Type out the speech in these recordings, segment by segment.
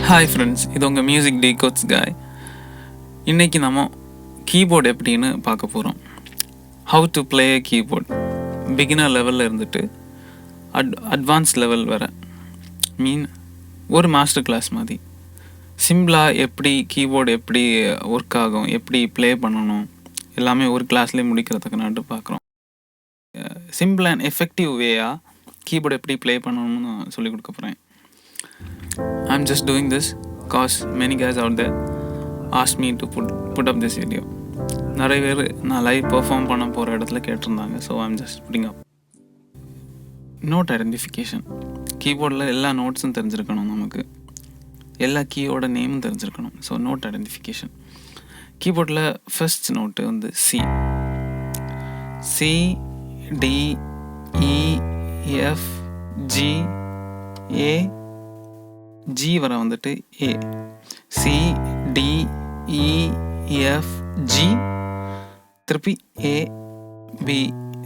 Hi friends, இது உங்கள் music டீகோட்ஸ் காய். இன்றைக்கி நம்ம கீபோர்டு எப்படின்னு பார்க்க போகிறோம். How to play keyboard, beginner லெவலில் இருந்துட்டு அட்வான்ஸ் லெவல் வர, ஒரு மாஸ்டர் கிளாஸ் மாதிரி சிம்பிளாக எப்படி கீபோர்டு எப்படி ஒர்க் ஆகும், எப்படி ப்ளே பண்ணணும், எல்லாமே ஒரு கிளாஸ்லேயே முடிக்கிறதுக்கு நாட்டு பார்க்குறோம். சிம்பிள் அண்ட் எஃபெக்டிவ் வேயாக கீபோர்டு எப்படி ப்ளே பண்ணணும்னு சொல்லிக் கொடுக்க போகிறேன். I'm just doing this because many guys out there asked me to put up this video. நிறைய பேர் நான் லைவ் பெர்ஃபார்ம் பண்ண போகிற இடத்துல கேட்டிருந்தாங்க. So I'm just putting up. Note identification. கீபோர்டில் எல்லா நோட்ஸும் தெரிஞ்சிருக்கணும், நமக்கு எல்லா கீயோட நேமும் தெரிஞ்சிருக்கணும். So note identification. கீபோர்டில் ஃபர்ஸ்ட் நோட்டு வந்து C. C, D, E, F, G, A, G வர வந்துட்டு A. C, D, E, F, G, திருப்பி ஏ, பி,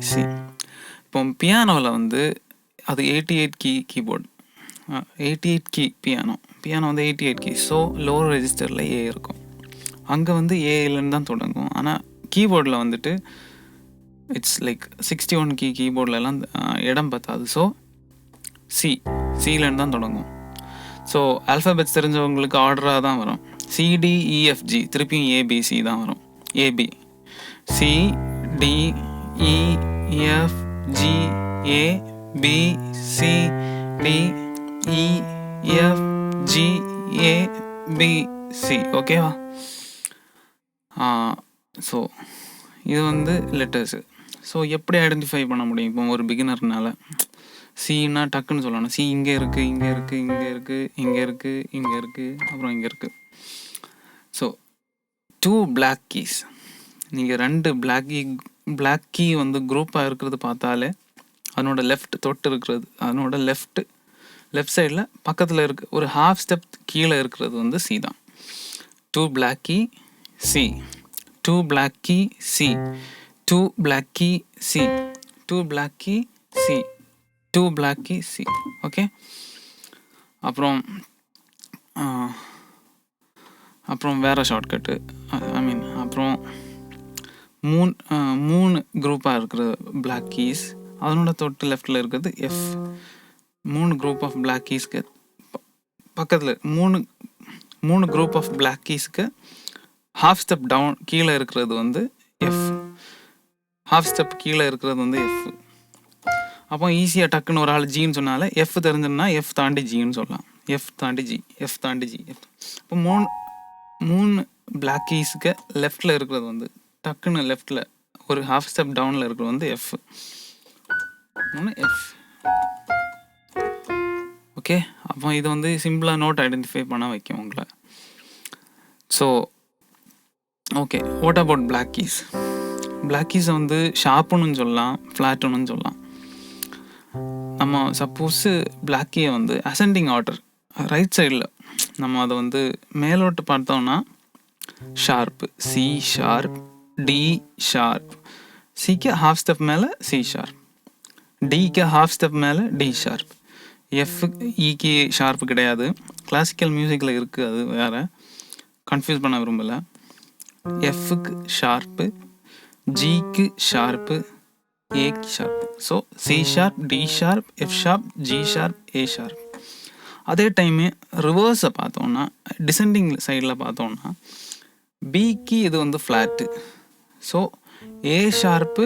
சி. இப்போ பியானோவில் வந்து அது 88 கீ கீபோர்டு, 88 கீ பியானோ வந்து 88 கீ. ஸோ லோவர் ரெஜிஸ்டரில் ஏ இருக்கும், அங்கே வந்து ஏலேருந்து தான் தொடங்கும். ஆனால் கீபோர்டில் வந்துட்டு இட்ஸ் லைக் 61 கீ கீபோர்ட்லலாம் இடம் பத்தாது. ஸோ சிலேருந்து தான் தொடங்கும். ஸோ ஆல்ஃபபெட்ஸ் தெரிஞ்சவங்களுக்கு ஆர்டராக தான் வரும். சிடிஇஎஃப்ஜி திருப்பியும் ஏபிசி தான் வரும். AB, C, D, E, F, G, ஏ, B, C, D, E, F, G, ஏ, பி, சி. ஓகேவா? ஸோ இது வந்து லெட்டர்ஸு. ஸோ எப்படி ஐடென்டிஃபை பண்ண முடியும் இப்போ ஒரு பிகினர்னால? சின்னா டக்குன்னு சொல்லணும். சி இங்கே இருக்குது, இங்கே இருக்குது, இங்கே இருக்குது, இங்கே இருக்குது, இங்கே இருக்குது, அப்புறம் இங்கே இருக்குது. ஸோ 2 பிளாக் கீஸ், நீங்கள் 2 பிளாக் கீ வந்து குரூப்பாக இருக்கிறது பார்த்தாலே அதனோட லெஃப்ட் தொட்டு இருக்கிறது, அதனோட லெஃப்ட் சைடில் பக்கத்தில் இருக்க ஒரு ஹாஃப் ஸ்டெப் கீழே இருக்கிறது வந்து சி தான். 2 black key C, 2 black key C, 2 black key C, 2 black key C, 2 black key C. Okay. அப்புறம் வேறு ஷார்ட்கட்டு, அப்புறம் 3 குரூப்பாக இருக்கிற பிளாக் கீஸ், அதனோட தொட்டு லெஃப்டில் இருக்கிறது எஃப். 3 குரூப் ஆஃப் பிளாக் கீஸ்க்கு பக்கத்தில் 3 குரூப் ஆஃப் பிளாக் கீஸ்க்கு ஹாஃப் ஸ்டெப் டவுன் கீழே இருக்கிறது வந்து எஃப். ஹாஃப் ஸ்டெப் கீழே இருக்கிறது வந்து எஃப். அப்போ ஈஸியாக டக்குன்னு ஒரு ஆள் ஜின்னு சொன்னால எஃப் தெரிஞ்சுன்னா எஃப் தாண்டி ஜின்னு சொல்லலாம். எஃப் தாண்டி ஜி, எஃப் தாண்டி ஜி, எஃப். இப்போ 3 பிளாக் கீஸுக்கு லெஃப்டில் இருக்கிறது வந்து டக்குன்னு லெஃப்டில் ஒரு ஹாஃப் ஸ்டெப் டவுனில் இருக்கிறது வந்து எஃப். எஃப். ஓகே. அப்போ இது வந்து சிம்பிளாக நோட் ஐடென்டிஃபை பண்ண வைக்கும் உங்களை. So okay, what about black keys? Black கீஸை வந்து ஷார்ப்புன்னு சொல்லலாம், ஃப்ளாட்டுன்னு சொல்லலாம். நம்ம சப்போஸு பிளாக் கீயை வந்து அசெண்டிங் ஆர்டர் ரைட் சைடில் நம்ம அதை வந்து மேலோட்டு பார்த்தோம்னா sharp, C sharp, D sharp, சிக்கு ஹாஃப் ஸ்டெப் மேலே சி ஷார்ப், டிக்கு ஹாஃப் ஸ்டெப் மேலே டி ஷார்ப், எஃப்க்கு இக்கு ஷார்ப்பு கிடையாது. கிளாசிக்கல் மியூசிக்கில் இருக்குது, அது வேறு, கன்ஃபியூஸ் பண்ண விரும்பலை. எஃப்க்கு ஷார்ப்பு, ஜிக்கு ஷார்ப்பு, ஏக்கு sharp. So C sharp, D sharp, F sharp, G sharp, A sharp. அதே டைமு ரிவர்ஸை பார்த்தோன்னா, டிசெண்டிங் சைடில் பார்த்தோன்னா பிக்கு இது வந்து flat. So A sharp,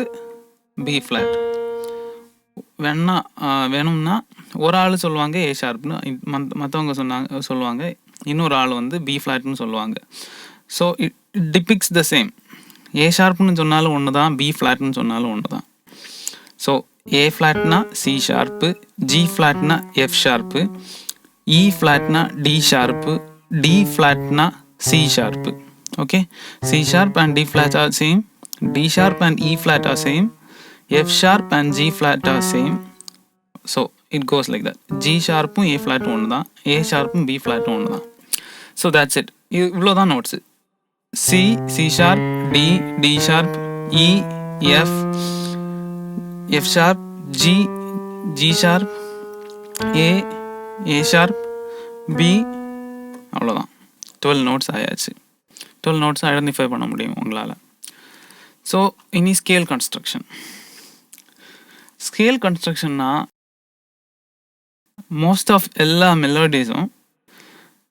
B flat. வேணும்னா ஒரு ஆள் சொல்லுவாங்க ஏ ஷார்ப்னு, மற்றவங்க சொல்லுவாங்க இன்னொரு ஆள் வந்து பி ஃப்ளாட்னு சொல்லுவாங்க. So it depicts the same. A ஷார்ப்னு சொன்னாலும் ஒன்று தான், பி ஃப்ளாட்னு சொன்னாலும் ஒன்று தான். ஸோ ஏ ஃப்ளாட்னா சி ஷார்ப்பு, ஜி ஃப்ளாட்னா எஃப் ஷார்ப்பு, இ ஃப்ளாட்னா டி ஷார்ப்பு, டி ஃப்ளாட்னா C sharp. Okay. C sharp and D flat are same, D sharp and E flat are same, F sharp and G flat are same. So it goes like that. G ஷார்ப்பும் A ஃப்ளாட்டும் ஒன்று தான், ஏ ஷார்ப்பும் B ஃப்ளாட்டும் ஒன்று தான். So that's it. இவ்வளோ தான் notes. C, C sharp, D, D sharp, E, F, F sharp, G, G sharp, A, A sharp, B, அவ்வளோதான். 12 நோட்ஸ் ஆயாச்சு. 12 நோட்ஸ் ஐடென்டிஃபை பண்ண முடியும் உங்களால். ஸோ இனி ஸ்கேல் கன்ஸ்ட்ரக்ஷன். ஸ்கேல் கன்ஸ்ட்ரக்ஷன்னா மோஸ்ட் ஆஃப் எல்லா மெலோடிஸும்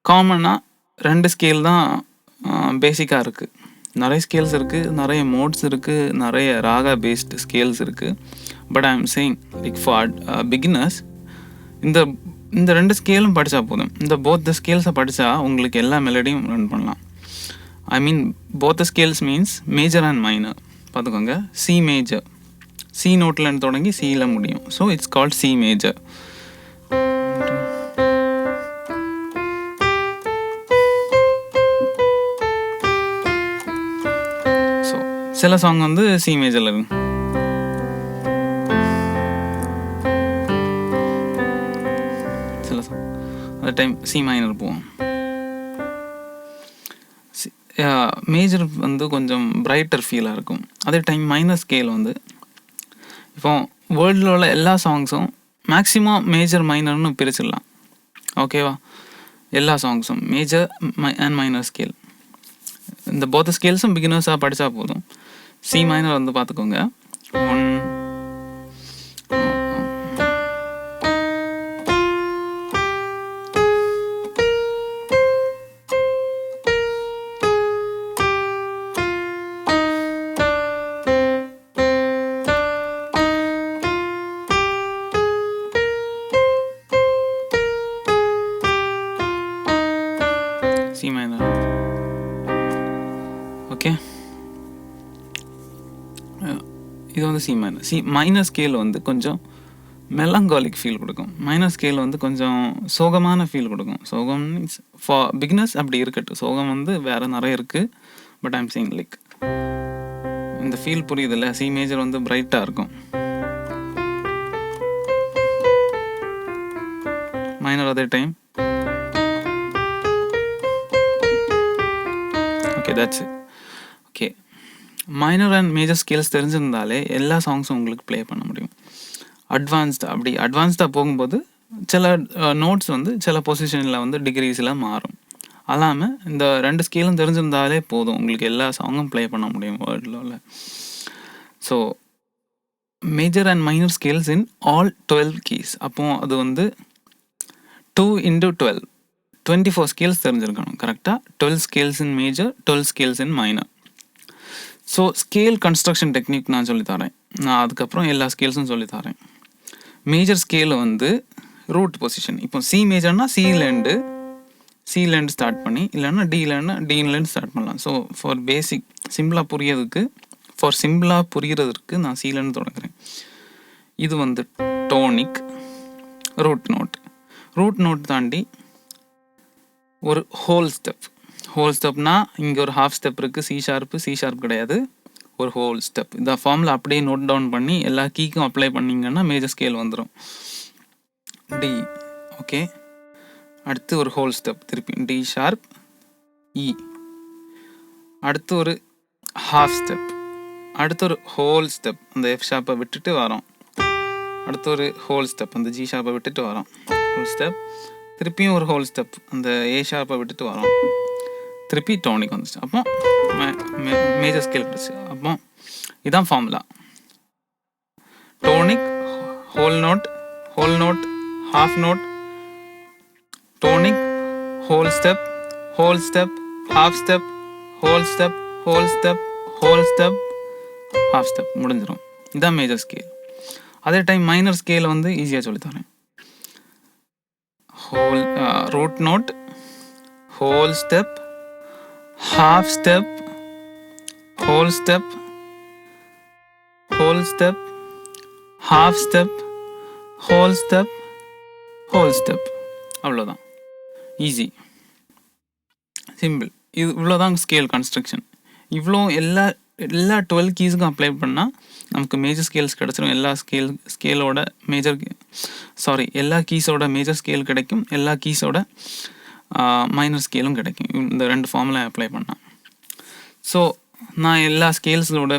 காமனாக 2 ஸ்கேல் தான் பேசிக்காக இருக்குது. நிறைய ஸ்கேல்ஸ் இருக்குது, நிறைய மோட்ஸ் இருக்குது, நிறைய ராகா பேஸ்டு ஸ்கேல்ஸ் இருக்குது. But I am saying like for beginners இந்த 2 ஸ்கேலும் படித்தா போதும். இந்த போத் த ஸ்கேல்ஸை படித்தா உங்களுக்கு எல்லா மெலடியும் ரன் பண்ணலாம். I mean both the scales means major and minor. பார்த்துக்கோங்க, சி மேஜர், சி நோட்டில் தொடங்கி சியில் முடியும். So it's called C major. ஸோ சில சாங் வந்து சி மேஜரில் இருக்கும். சில சாங் அந்த டைம் சி மைனர் போவோம். மேஜர் வந்து கொஞ்சம் பிரைட்டர் ஃபீலாக இருக்கும். அதே டைம் மைனர் ஸ்கேல் வந்து இப்போ வேர்ல்டில் உள்ள எல்லா சாங்ஸும் மேக்ஸிமம் மேஜர் மைனர்னு பிரிச்சிடலாம். ஓகேவா? எல்லா சாங்ஸும் மேஜர் அண்ட் மைனர் ஸ்கேல். இந்த போத் ஸ்கேல்ஸும் பிகினர்ஸாக படித்தா போதும். சி மைனர் வந்து பார்த்துக்கோங்க, 1 சி மைனர். ஓகே, இது வந்து C minor. C minor scale வந்து கொஞ்சம் மெலங்காலிக் ஃபீல் கொடுக்கும். மைனர் ஸ்கேல் வந்து கொஞ்சம் சோகமான ஃபீல் கொடுக்கும். சோகம் மீன்ஸ் ஃபார் பிகினர்ஸ் அப்படி இருக்கட்டும். சோகம் வந்து வேறு நிறைய இருக்குது. பட் ஐம் சேயிங் லைக் இந்த ஃபீல் புரியுதில்ல. சி மேஜர் வந்து பிரைட்டாக இருக்கும். மைனர் அதே time. Okay, that's it. Okay, minor and major scales தெரிஞ்சிருந்தாலே எல்லா சாங்ஸும் உங்களுக்கு ப்ளே பண்ண முடியும். அட்வான்ஸ்டாக போகும்போது சில நோட்ஸ் வந்து சில பொசிஷனில் வந்து டிகிரிஸில் மாறும். அல்லாமல் இந்த 2 ஸ்கேலும் தெரிஞ்சிருந்தாலே போதும், உங்களுக்கு எல்லா சாங்கும் ப்ளே பண்ண முடியும் வேர்ல்டில். So major and minor scales in all 12 keys. அப்போது அது வந்து 2 × 12 24 ஸ்கேல்ஸ் தெரிஞ்சிருக்கணும் கரெக்டாக. 12 ஸ்கேல்ஸ் இன் மேஜர், 12 ஸ்கேல்ஸ் இன் minor. So scale construction technique நான் சொல்லித்தரேன். நான் அதுக்கப்புறம் எல்லா ஸ்கேல்ஸும் சொல்லித்தரேன். மேஜர் ஸ்கேல் வந்து ரூட் பொசிஷன். இப்போ சி மேஜர்னா சிலேருந்து ஸ்டார்ட் பண்ணி, இல்லைன்னா டிலேருந்து ஸ்டார்ட் பண்ணலாம். ஸோ ஃபார் பேசிக் சிம்பிளாக புரிகிறதுக்கு நான் சிலேருந்து தொடங்குறேன். இது வந்து டோனிக், ரூட் நோட் தாண்டி ஒரு ஹோல் ஸ்டெப்னா இங்கே ஒரு ஹாஃப் ஸ்டெப் இருக்குது. சி ஷார்ப் கிடையாது, ஒரு ஹோல் ஸ்டெப். இந்த ஃபார்மில் அப்படியே நோட் டவுன் பண்ணி எல்லா கீக்கும் அப்ளை பண்ணிங்கன்னா மேஜர் ஸ்கேல் வந்துடும். D, okay. அடுத்து ஒரு ஹோல் ஸ்டெப், திருப்பி டி ஷார்ப், இ. அடுத்து ஒரு ஹாஃப் ஸ்டெப், அடுத்து ஒரு ஹோல் ஸ்டெப், அந்த எஃப் ஷார்ப்பை விட்டுட்டு வரோம். அடுத்து ஒரு ஹோல் ஸ்டெப், அந்த ஜி ஷார்ப்பை விட்டுட்டு வரோம். ஹோல் ஸ்டெப், திருப்பியும் ஒரு ஹோல் ஸ்டெப், அந்த ஏ ஷார்ப்பை விட்டுட்டு வரோம். திருப்பி டோனிக் வந்துச்சு. அப்போ மேஜர் ஸ்கேல் கிடச்சி. அப்போ இதுதான் formula. Tonic, whole note, half note, tonic, whole step, half step, whole step, half step முடிஞ்சிடும். இதுதான் மேஜர் ஸ்கேல். அதே டைம் மைனர் ஸ்கேல் வந்து ஈஸியாக சொல்லித்தரேன். Root note, whole step, half step, whole step, half step, whole step. அவ்வளோதான். Easy, simple. இது இவ்வளோதான் scale construction. இவ்வளோ எல்லா 12 கீஸுக்கும் அப்ளை பண்ணால் நமக்கு மேஜர் ஸ்கேல்ஸ் கிடச்சிடும். எல்லா கீஸோட மேஜர் ஸ்கேல் கிடைக்கும், எல்லா கீஸோட மைனர் ஸ்கேலும் கிடைக்கும் இந்த 2 ஃபார்முலா அப்ளை பண்ணால். ஸோ நான் எல்லா ஸ்கேல்ஸோட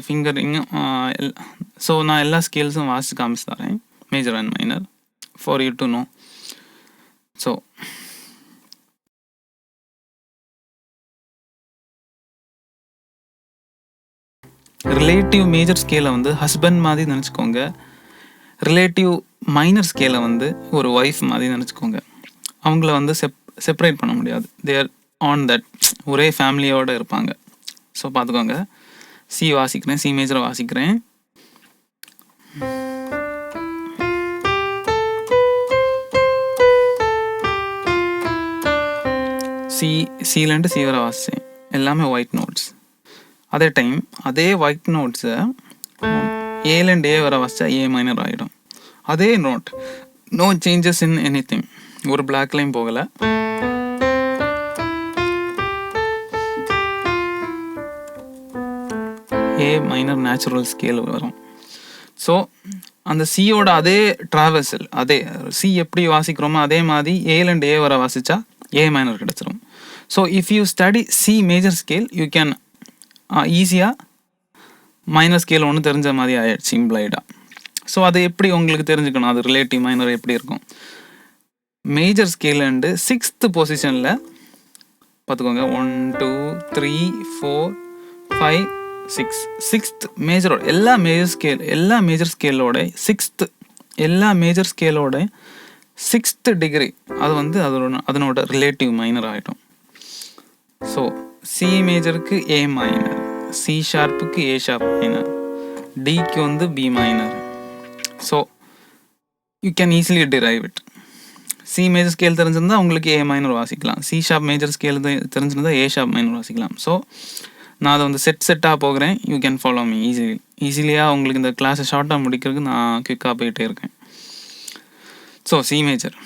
நான் எல்லா ஸ்கேல்ஸும் வாசித்து காமிச்சு தரேன், major and minor, for you to know. So relative major ஸ்கேலை வந்து ஹஸ்பண்ட் மாதிரி நினச்சிக்கோங்க. ரிலேட்டிவ் மைனர் ஸ்கேலை வந்து ஒரு ஒய்ஃப் மாதிரி நினச்சிக்கோங்க. அவங்கள வந்து செப்பரேட் பண்ண முடியாது. தேர் ஆன் தட் ஒரே ஃபேமிலியோடு இருப்பாங்க. ஸோ பார்த்துக்கோங்க. சி வாசிக்கிறேன், சி மேஜரை வாசிக்கிறேன். சிலேருந்து சி வரை வாசித்தேன். எல்லாமே ஒயிட் நோட்ஸ். அதே டைம் அதே ஒயிட் நோட்ஸை ஏலேருந்து ஏ வரை வாசித்தா ஏ மைனர் ஆகிடும். அதே note, no changes in anything. ஒரு பிளாக்லையும் போகலை. ஏ மைனர் நேச்சுரல் ஸ்கேல் வரும். ஸோ அந்த சியோட அதே ட்ராவல்ஸில் அதே சி எப்படி வாசிக்கிறோமோ அதே மாதிரி ஏலேருந்து ஏ வரை வாசித்தா ஏ மைனர் கிடச்சிரும். So if you study C major scale you can ஈஸியாக மைனர் ஸ்கேல் ஒன்று தெரிஞ்ச மாதிரி ஆயிடுச்சு இம்ப்ளாய்டாக. ஸோ அது எப்படி உங்களுக்கு தெரிஞ்சுக்கணும், அது ரிலேட்டிவ் மைனர் எப்படி இருக்கும். மேஜர் ஸ்கேலேருந்து 6th பொசிஷனில் பார்த்துக்கோங்க. 1 2 3 4 5 6 6th மேஜரோட எல்லா மேஜர் ஸ்கேலோட 6th எல்லா மேஜர் ஸ்கேலோட 6th டிகிரி அது வந்து அதனோட ரிலேட்டிவ் மைனர் ஆகிடும். ஸோ சி மேஜருக்கு ஏ மைனர், சி ஷார்ப்புக்கு ஏ ஷார்ப் மைனர், டிக்கு வந்து B minor. So you can easily derive it. C major scale தெரிஞ்சிருந்தால் உங்களுக்கு ஏ மைனர் வாசிக்கலாம். சி ஷார்ப் மேஜர் ஸ்கேல் தெரிஞ்சிருந்தால் ஏ ஷார்ப் மைனர் வாசிக்கலாம். ஸோ நான் அதை வந்து செட்டாக போகிறேன். யூ கேன் ஃபாலோ மீ ஈஸிலியாக உங்களுக்கு இந்த கிளாஸை ஷார்ட்டாக முடிக்கிறதுக்கு நான் குயிக்காக போயிட்டே இருக்கேன். So C major,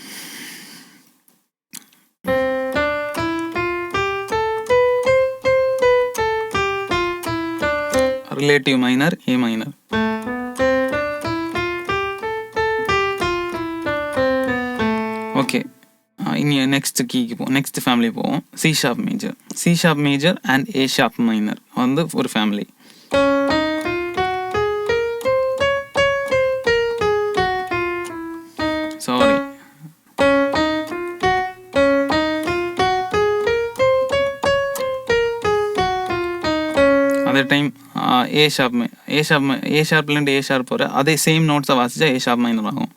relative minor A minor. Okay, இனி நெக்ஸ்ட் கீக்கு போவோம், நெக்ஸ்ட் ஃபேமிலி போவோம். C sharp major. C sharp major and A sharp minor வந்து ஒரு ஃபேமிலி. சாரி, அதே டைம் ஏ ஷார்ப்லேருந்து ஏ ஷார்ப் போகிற அதே சேம் நோட்ஸை வாசிச்சா ஏ ஷார்ப் மைனர் ஆகும்.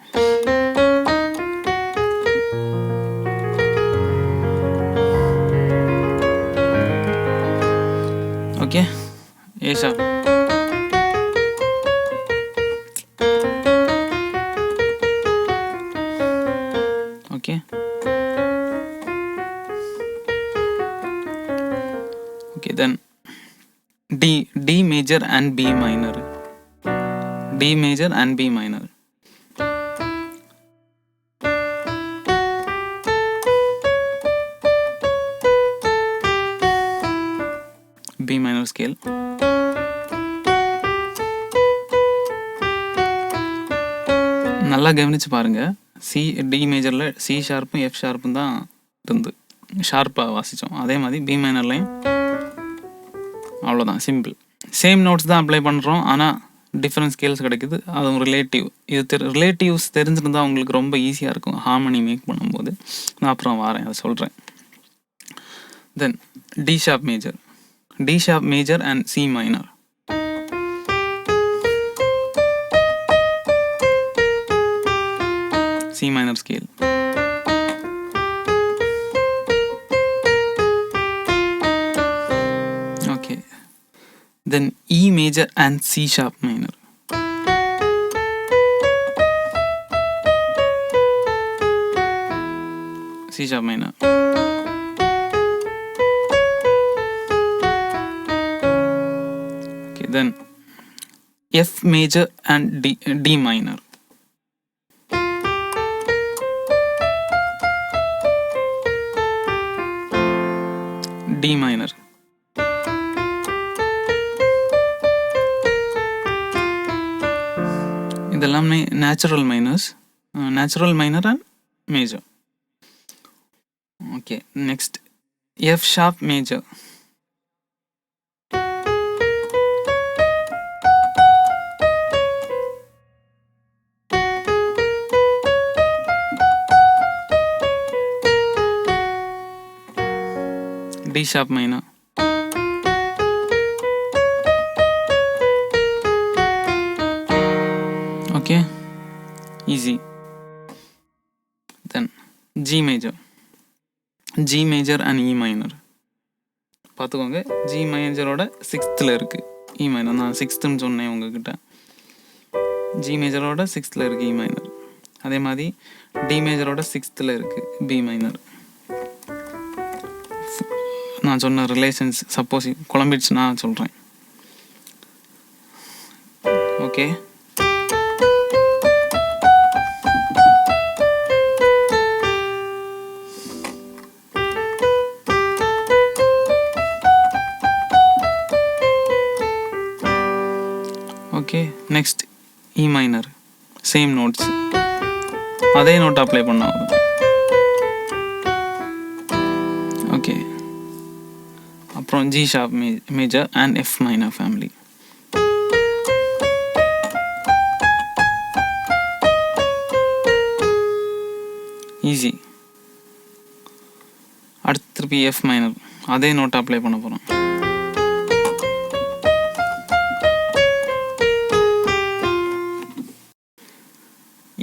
Okay, A sharp. Okay okay, then D major and B minor. D major and B minor. B minor scale. நல்லா கவனிச்சு பாருங்க. D மேஜரில் C ஷார்ப்பும் F ஷார்ப்பும் தான் இருந்து ஷார்ப்பாக வாசித்தோம். அதே மாதிரி பி மைனர்லையும் அவ்வளோதான், சிம்பிள். சேம் நோட்ஸ் தான் அப்ளை பண்ணுறோம், ஆனால் டிஃப்ரெண்ட் ஸ்கேல்ஸ் கிடைக்குது. அதுவும் ரிலேட்டிவ். இது ரிலேட்டிவ்ஸ் தெரிஞ்சிருந்தால் உங்களுக்கு ரொம்ப ஈஸியாக இருக்கும் ஹார்மனி மேக் பண்ணும்போது. நான் அப்புறம் வரேன், அதை சொல்கிறேன். Then D sharp major and C minor. C minor scale. Okay, then E major and C sharp minor. C sharp minor. Okay, then F major and D minor. D minor. இதெல்லாமே natural minor and major. Okay, next F sharp major. D sharp minor. Easy. Then G major and E minor பார்த்துக்கோங்க. G மேஜரோட 6th இருக்குது இ minor. நான் 6th சொன்னேன் உங்ககிட்ட. G மேஜரோட 6th இருக்குது இ minor. அதே மாதிரி D மேஜரோட 6th இருக்குது பி மைனர். நான் சொன்ன ரிலேஷன்ஸ் சப்போஸ் குழம்பிடுச்சுன்னா சொல்கிறேன். Okay, okay. நெக்ஸ்ட் இ மைனர், சேம் நோட்ஸ், அதே நோட் அப்ளை பண்ணால் ஓகே. அப்புறம் G sharp major and F minor family. Easy. அடுத்து திருப்பி எஃப் மைனர், அதே நோட் அப்ளை பண்ண போகிறோம்.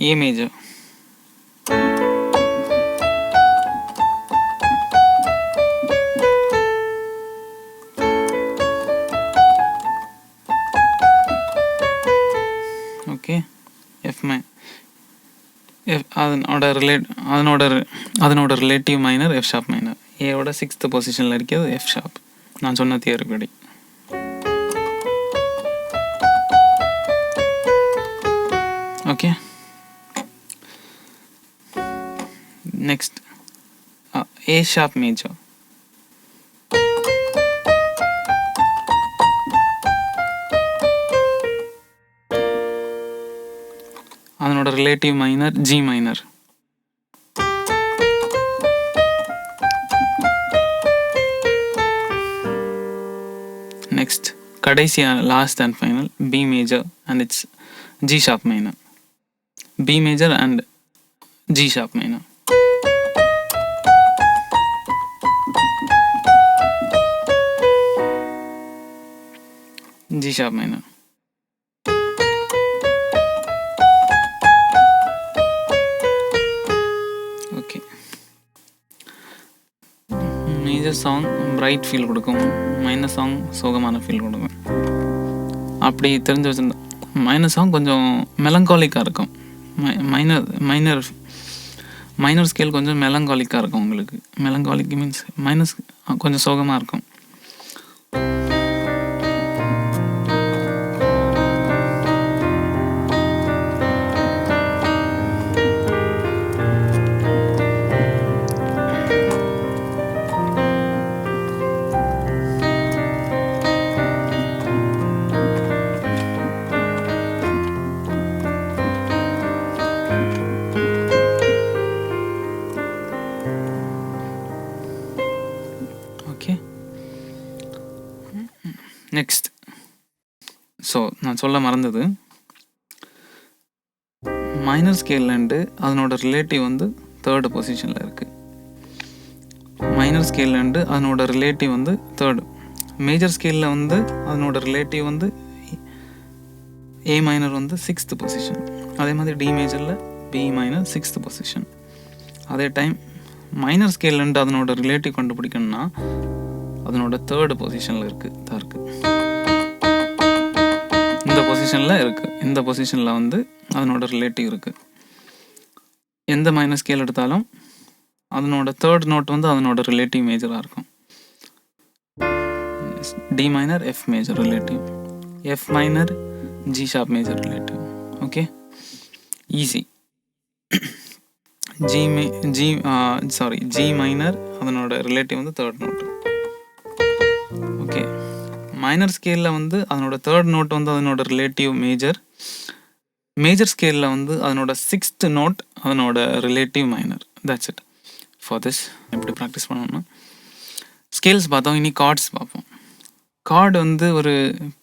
ஏ மேஜர், ஓகே. அதனோட relative minor F sharp minor. ஏவோட 6th பொசிஷனில் இருக்கிறது எஃப் ஷார்ப். நான் சொன்ன தியரி படி. Okay. Next A sharp major, அதனோட relative minor G minor. Next கடைசியாக last and final B major and it's G sharp minor. B major and G sharp minor. G sharp minor. Okay. Major song bright feel கொடுக்கும், minor song சோகமான feel கொடுக்கும். அப்படி தெரிஞ்சு வச்சிருந்தா minor song கொஞ்சம் மெலங்காலிக்காக இருக்கும். Minor scale கொஞ்சம் மெலங்காலிக்காக இருக்கும் உங்களுக்கு. மெலங்காலிக் மீன்ஸ் மைனஸ் கொஞ்சம் சோகமாக இருக்கும். நெக்ஸ்ட், ஸோ நான் சொல்ல மறந்தது, மைனர் ஸ்கேல்லேருந்து அதனோட ரிலேட்டிவ் வந்து 3rd பொசிஷனில் இருக்குது. மைனர் ஸ்கேல்லேருந்து அதனோட ரிலேட்டிவ் வந்து 3rd. மேஜர் ஸ்கேலில் வந்து அதனோட ரிலேட்டிவ் வந்து ஏ மைனர் வந்து 6th பொசிஷன். அதே மாதிரி டி மேஜரில் பி மைனர் 6th பொசிஷன். அதே டைம் மைனர் ஸ்கேல்லேருந்து அதனோட ரிலேட்டிவ் கண்டுபிடிக்கணும்னா அதனோட 3rd பொசிஷனில் இருக்குது. இந்த பொசிஷனில் வந்து அதனோட ரிலேட்டிவ் இருக்குது. எந்த மைனர் ஸ்கேல் எடுத்தாலும் அதனோட 3rd நோட் வந்து அதனோட ரிலேட்டிவ் மேஜராக இருக்கும். D minor F major relative, F minor G sharp major relative. Okay, easy. G minor அதனோட ரிலேட்டிவ் வந்து 3rd நோட். ஓகே, மைனர் ஸ்கேலில் வந்து அதனோட 3rd நோட் வந்து அதனோட ரிலேட்டிவ் மேஜர். மேஜர் ஸ்கேலில் வந்து அதனோட 6th நோட் அதனோட relative minor. That's it for this. எப்படி ப்ராக்டிஸ் பண்ணணும்னா ஸ்கேல்ஸ் பார்த்தோம், இனி கார்ட்ஸ் பார்ப்போம். கார்டு வந்து ஒரு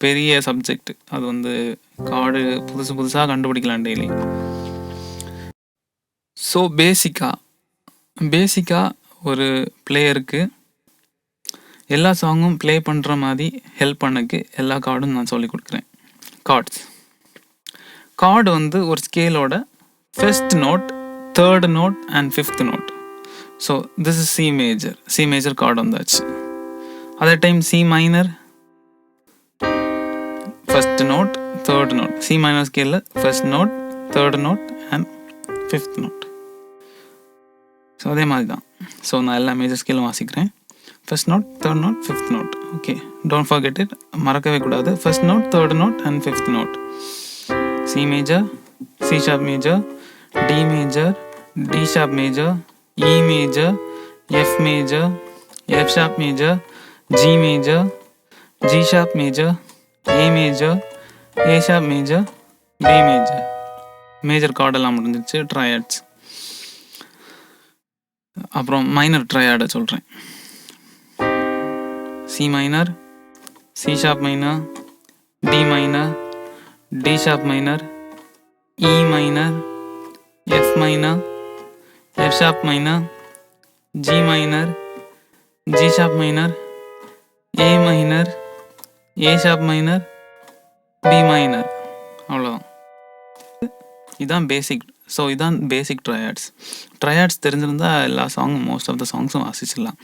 பெரிய சப்ஜெக்ட். அது வந்து கார்டு புதுசாக கண்டுபிடிக்கலாம் டெய்லி. ஸோ பேசிக்காக ஒரு பிளேயருக்கு எல்லா சாங்கும் ப்ளே பண்ணுற மாதிரி ஹெல்ப் பண்ணக்கு எல்லா கார்டும் நான் சொல்லி கொடுக்குறேன். கார்டு வந்து ஒரு ஸ்கேலோட first note, third note and fifth note. So this is C major chord வந்தாச்சு. அதே time C minor, first note, third note. C minor scale first note, third note and fifth note. So அதே மாதிரி தான். So நான் எல்லா major ஸ்கேலும் வாசிக்கிறேன். First note, third note, fifth note. Okay, don't forget it, மறக்கவே கூடாது. First note, third note and fifth note. C major, C sharp major, D major, D sharp major, E major, F major, F sharp major, G major, G sharp major, A major, A sharp major, B major. Major கார்டெல்லாம் முடிஞ்சிச்சு. Triads. அப்புறம் minor ட்ரையாடை சொல்கிறேன். C minor, C sharp minor, D minor, D sharp minor, E minor, F minor, F sharp minor, G minor, G sharp minor, A minor, A sharp minor, B minor. அவ்வளோதான். இதுதான் basic. So இதுதான் basic triads தெரிஞ்சிருந்தால் எல்லா சாங்கும், most of the சாங்ஸும் வாசிச்சிடலாம்.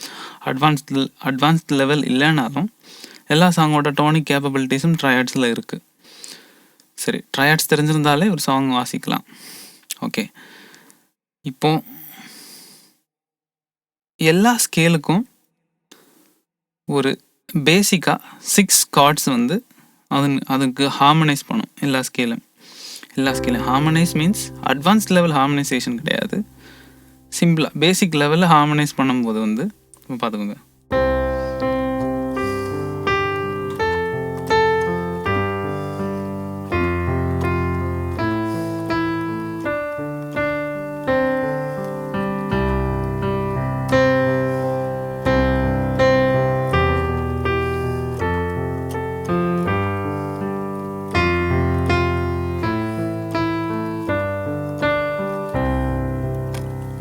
Advanced level இல்லைனாலும் எல்லா சாங்கோட டோனிக் கேப்பபிலிட்டிஸும் ட்ரையாட்ஸில் இருக்குது. சரி, ட்ரையாட்ஸ் தெரிஞ்சிருந்தாலே ஒரு சாங் வாசிக்கலாம். ஓகே, இப்போ எல்லா ஸ்கேலுக்கும் ஒரு பேசிக்காக 6 கார்ட்ஸ் வந்து அதுக்கு ஹார்மனைஸ் பண்ணும். எல்லா ஸ்கேலும் ஹார்மனைஸ் மீன்ஸ் அட்வான்ஸ்ட் லெவல் ஹார்மனைசேஷன் கிடையாது. சிம்பிளாக பேசிக் லெவலில் ஹார்மனைஸ் பண்ணும்போது வந்து பார்த்துக்கோங்க.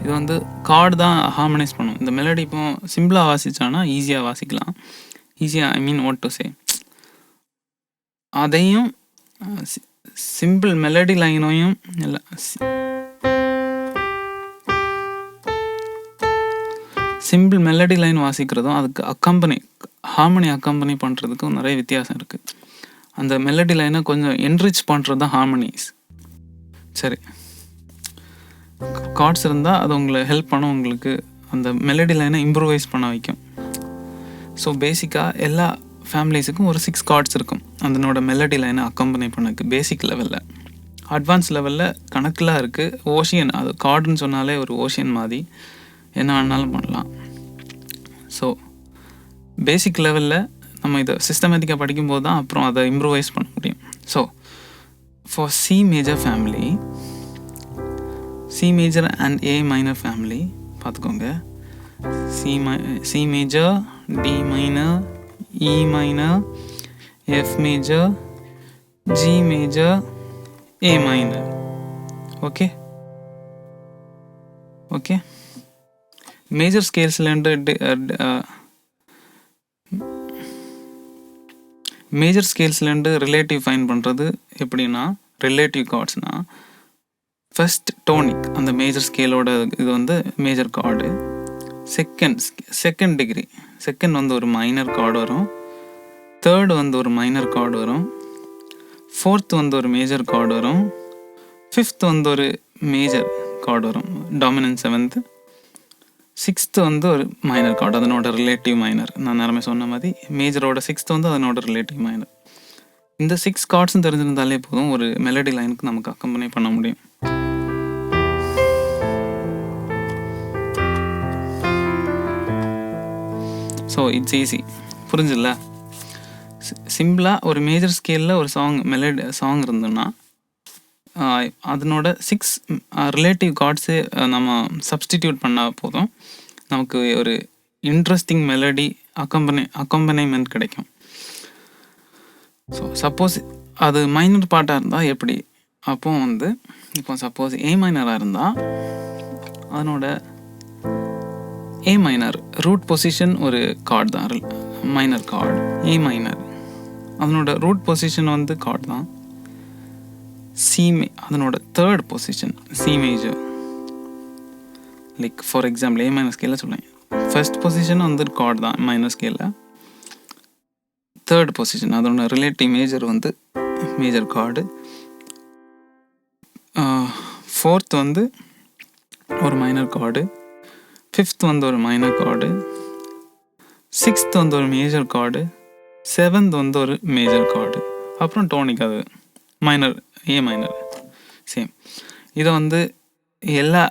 இது வந்து கார்டு தான் ஹார்மனைஸ் பண்ணும். இந்த மெலடி இப்போ சிம்பிளாக வாசிச்சானா ஈஸியாக வாசிக்கலாம். ஐ மீன் வாட் டு சே, அதையும் சிம்பிள் மெலடி லைனையும் இல்லை சிம்பிள் மெலடி லைன் வாசிக்கிறதும் அதுக்கு ஹார்மனி அக்கம்பனி பண்ணுறதுக்கும் நிறைய வித்தியாசம் இருக்குது. அந்த மெலடி லைனை கொஞ்சம் என்ரிச் பண்ணுறது தான் ஹார்மனிஸ். சரி, கார்ட்ஸ் இருந்தால் அது உங்களை ஹெல்ப் பண்ணும், உங்களுக்கு அந்த மெலடி லைனை இம்ப்ரூவைஸ் பண்ண வைக்கும். ஸோ பேசிக்காக எல்லா ஃபேமிலிஸுக்கும் ஒரு 6 கார்ட்ஸ் இருக்கும் அதனோட மெலடி லைனை அக்கம்பனி பண்ணக்கு. பேசிக் லெவலில். அட்வான்ஸ் லெவலில் கணக்கெலாம் இருக்குது. ஓஷியன், அது கார்டுன்னு சொன்னாலே ஒரு ஓஷியன் மாதிரி என்ன வேணாலும் பண்ணலாம். ஸோ பேசிக் லெவலில் நம்ம இதை சிஸ்டமேட்டிக்காக படிக்கும்போது தான் அப்புறம் அதை இம்ப்ரூவைஸ் பண்ண முடியும். So for C major family, C major and A minor family பார்த்துக்கோங்க. C major, D minor, E minor, F major, G major, A minor. Okay major ஸ்கேல்ஸ்லேருந்து ரிலேட்டிவ் ஃபைன் பண்ணுறது எப்படின்னா, ரிலேட்டிவ் கார்ட்ஸ்னால் ஃபர்ஸ்ட் டோனிக், அந்த major ஸ்கேலோட இது வந்து major chord. Second degree, second வந்து ஒரு மைனர் கார்டு வரும். தேர்டு வந்து ஒரு மைனர் கார்டு வரும். ஃபோர்த் வந்து ஒரு மேஜர் கார்டு வரும். ஃபிஃப்த் வந்து ஒரு மேஜர் கார்டு வரும், டாமினன்ட் செவன்த்து. சிக்ஸ்த்து வந்து ஒரு மைனர் கார்டு, அதனோட ரிலேட்டிவ் மைனர். நான் நேரமே சொன்ன மாதிரி மேஜரோட சிக்ஸ்த் வந்து அதனோட ரிலேட்டிவ் மைனர். இந்த 6 கார்ட்ஸும் தெரிஞ்சிருந்தாலே போதும், ஒரு மெலடி லைனுக்கு நமக்கு அக்கம்பனி பண்ண முடியும். So it's easy. புரிஞ்சில்ல? சிம்பிளாக ஒரு மேஜர் ஸ்கேலில் ஒரு சாங் இருந்ததுன்னா அதனோட 6 ரிலேட்டிவ் கார்ட்ஸு நம்ம சப்ஸ்டிடியூட் பண்ணால் போதும், நமக்கு ஒரு இன்ட்ரெஸ்டிங் மெலடி அக்கம்பனைமெண்ட் கிடைக்கும். ஸோ சப்போஸ் அது மைனர் பார்ட்டாக இருந்தால் எப்படி, அப்போ வந்து இப்போ சப்போஸ் ஏ மைனராக இருந்தால் அதனோட ஏ மைனர் ரூட் பொசிஷன் ஒரு கார்டு தான், மைனர் கார்டு. ஏ மைனர் அதனோட ரூட் பொசிஷன் வந்து கார்டு தான். அதனோட third position C major. Like for example A minor ஸ்கேலில் சொல்லுவேன். ஃபர்ஸ்ட் பொசிஷன் வந்து கார்டு தான் மைனர் ஸ்கேலில். தேர்ட் பொசிஷன் அதோட ரிலேட்டிவ் மேஜர் வந்து மேஜர் கார்டு. ஃபோர்த் வந்து ஒரு மைனர் கார்டு. ஃபிஃப்த் வந்து ஒரு மைனர் கார்டு. சிக்ஸ்த் வந்து ஒரு மேஜர் கார்டு. செவன்த் வந்து ஒரு மேஜர் கார்டு. அப்புறம் டோனிக் அது மைனர், ஏ மைனர் சேம். இதை வந்து எல்லா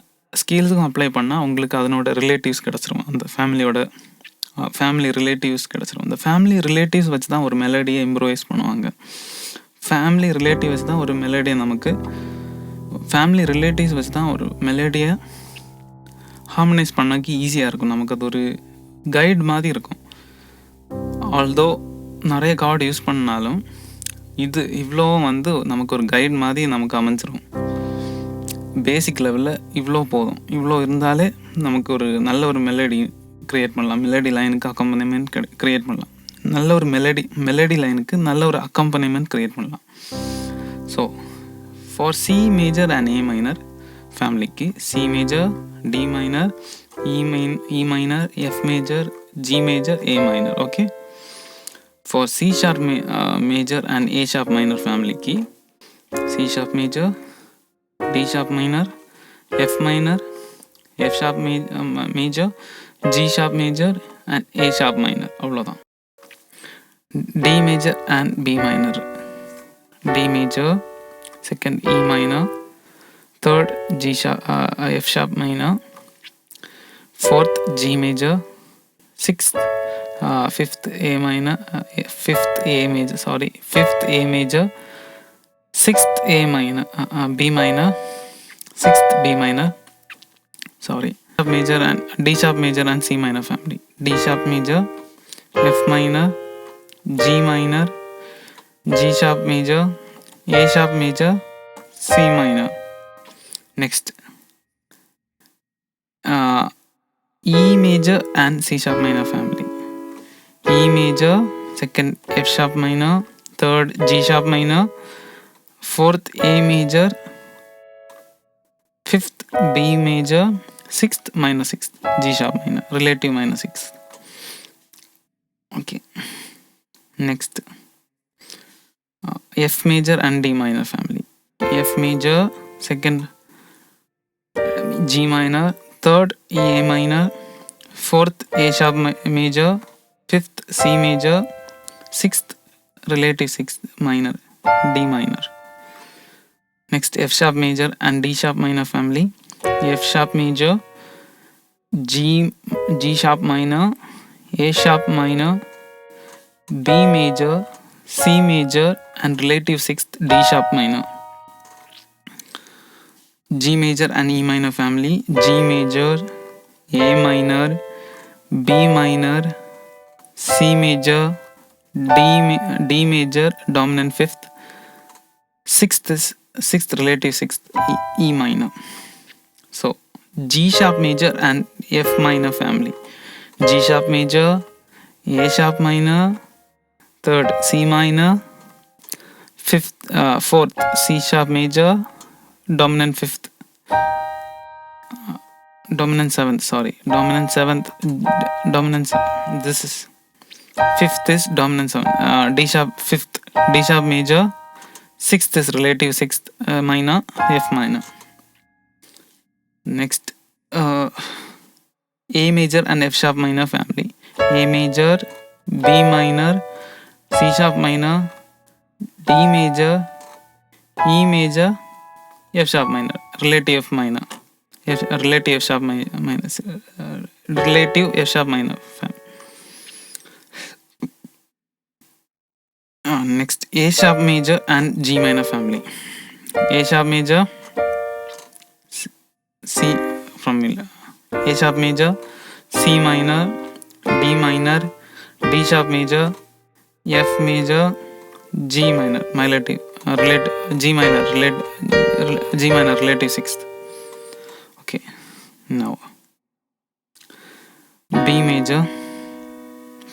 ஸ்கேல்ஸுக்கும் அப்ளை பண்ணால் உங்களுக்கு அதனோட ரிலேட்டிவ்ஸ் கிடச்சிரும். அந்த ஃபேமிலி ரிலேட்டிவ்ஸ் கிடச்சிரும். அந்த ஃபேமிலி ரிலேட்டிவ்ஸ் வச்சு தான் ஒரு மெலடியை இம்ப்ரோவைஸ் பண்ணுவாங்க. ஃபேமிலி ரிலேட்டிவ்ஸ் தான் ஒரு மெலடியை ஹார்மனைஸ் பண்ணாக்கி ஈஸியாக இருக்கும். நமக்கு அது ஒரு கைடு மாதிரி இருக்கும். ஆல்தோ நிறைய கார்டு யூஸ் பண்ணாலும் இவ்வளோ வந்து நமக்கு ஒரு கைடு மாதிரி நமக்கு அமைஞ்சிரும். பேசிக் லெவலில் இவ்வளோ போதும். இவ்வளோ இருந்தாலே நமக்கு ஒரு நல்ல ஒரு மெலடி க்ரியேட் பண்ணலாம். மெலடி லைனுக்கு அக்கம்பனிமெண்ட் க்ரியேட் பண்ணலாம். நல்ல ஒரு மெலடி லைனுக்கு நல்ல ஒரு அக்கம்பனிமெண்ட் க்ரியேட் பண்ணலாம். So for C major and A minor ஃபேமிலிக்கு C major, D minor, E minor, F major, G major, A minor. Okay. For C sharp major and A sharp minor family key, C sharp major, D sharp minor, F minor, F sharp major, G sharp major and A sharp minor. அவ்வளோதான். D major and B minor. D major, second E minor, third F sharp minor, fourth G major, sixth fifth A major, sixth A minor, B minor, sixth B minor, major and D sharp major and C minor family. D sharp major, F minor, G minor, G sharp major, A sharp major, C minor. Next E major and C sharp minor family. E major, second F sharp minor, third G sharp minor, fourth A major, fifth B major, sixth minor sixth G sharp minor, relative minor sixth. Okay. Next F major and D minor family. F major, second G minor, third A minor, fourth A sharp major, fifth C major, sixth relative sixth minor D minor. Next F sharp major and D sharp minor family. F sharp major, G sharp minor, A sharp minor, B major, C major and relative sixth D sharp minor. G major and E minor family. G major, A minor, B minor, C major, D major, dominant fifth, sixth relative sixth E minor. So G sharp major and F minor family. G sharp major, A sharp minor, third C minor, fourth C sharp major, dominant fifth, dominant seventh, this is fifth is dominant seventh, D sharp fifth, D sharp major, sixth is relative sixth minor, F minor. Next A major and F sharp minor family. A major, B minor, C sharp minor, D major, E major, F sharp minor, relative F minor, relative F sharp minor, relative F sharp minor family. Next A sharp major and G minor family. A sharp major, C from A sharp major, C minor, D minor, D sharp major, F major, G minor, G minor relative sixth. Okay, now B major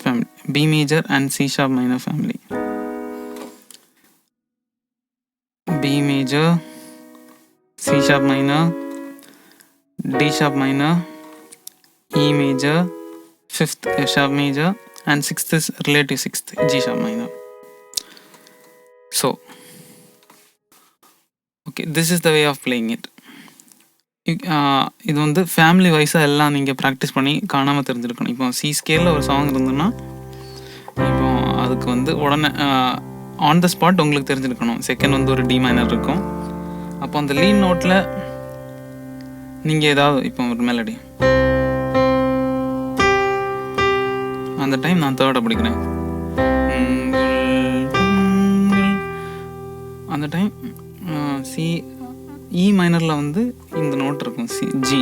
family. B major and C sharp minor family. B major, C sharp minor, D sharp minor, E major, 5th F sharp major, and 6th is relative 6th G sharp minor. So okay, this is the way of playing it. இது வந்து family வைஸாக எல்லாம் நீங்கள் practice பண்ணி காணாமல் தெரிஞ்சிருக்கணும். இப்போ C ஸ்கேலில் ஒரு சாங் இருந்ததுன்னா இப்போ அதுக்கு வந்து உடனே ஆன் த ஸ்பாட் உங்களுக்கு தெரிஞ்சிருக்கணும். செகண்ட் வந்து ஒரு டி மைனர் இருக்கும். அப்போ அந்த லீட் நோட்டில் நீங்கள் ஏதாவது இப்போ ஒரு மெலடி அந்த டைம் நான் தேர்டை பிடிக்கிறேன். அந்த டைம் சி இ மைனரில் வந்து இந்த நோட் இருக்கும் சி ஜி.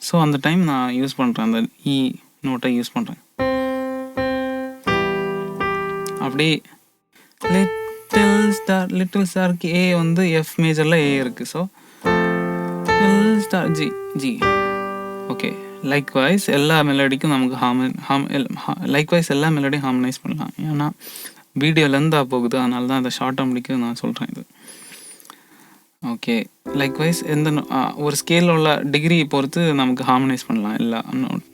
ஸோ அந்த டைம் நான் யூஸ் பண்ணுறேன், அந்த இ நோட்டை யூஸ் பண்ணுறேன். அப்படி லிட்டில் ஸ்டாருக்கு ஏ வந்து எஃப் மேஜரில் ஏ இருக்குது. So little star G G. Okay, likewise எல்லா மெலடிக்கும் நமக்கு லைக்வைஸ் எல்லா மெலடியும் ஹார்மனைஸ் பண்ணலாம். ஏன்னா வீடியோ லென்த்தாக போகுது, அதனால தான் அதை ஷார்ட்டாக முடிக்க நான் சொல்கிறேன் இது. ஓகே, லைக்வைஸ் எந்த ஒரு ஸ்கேலில் உள்ள டிகிரியை பொறுத்து நமக்கு ஹார்மனைஸ் பண்ணலாம். எல்லா நோட்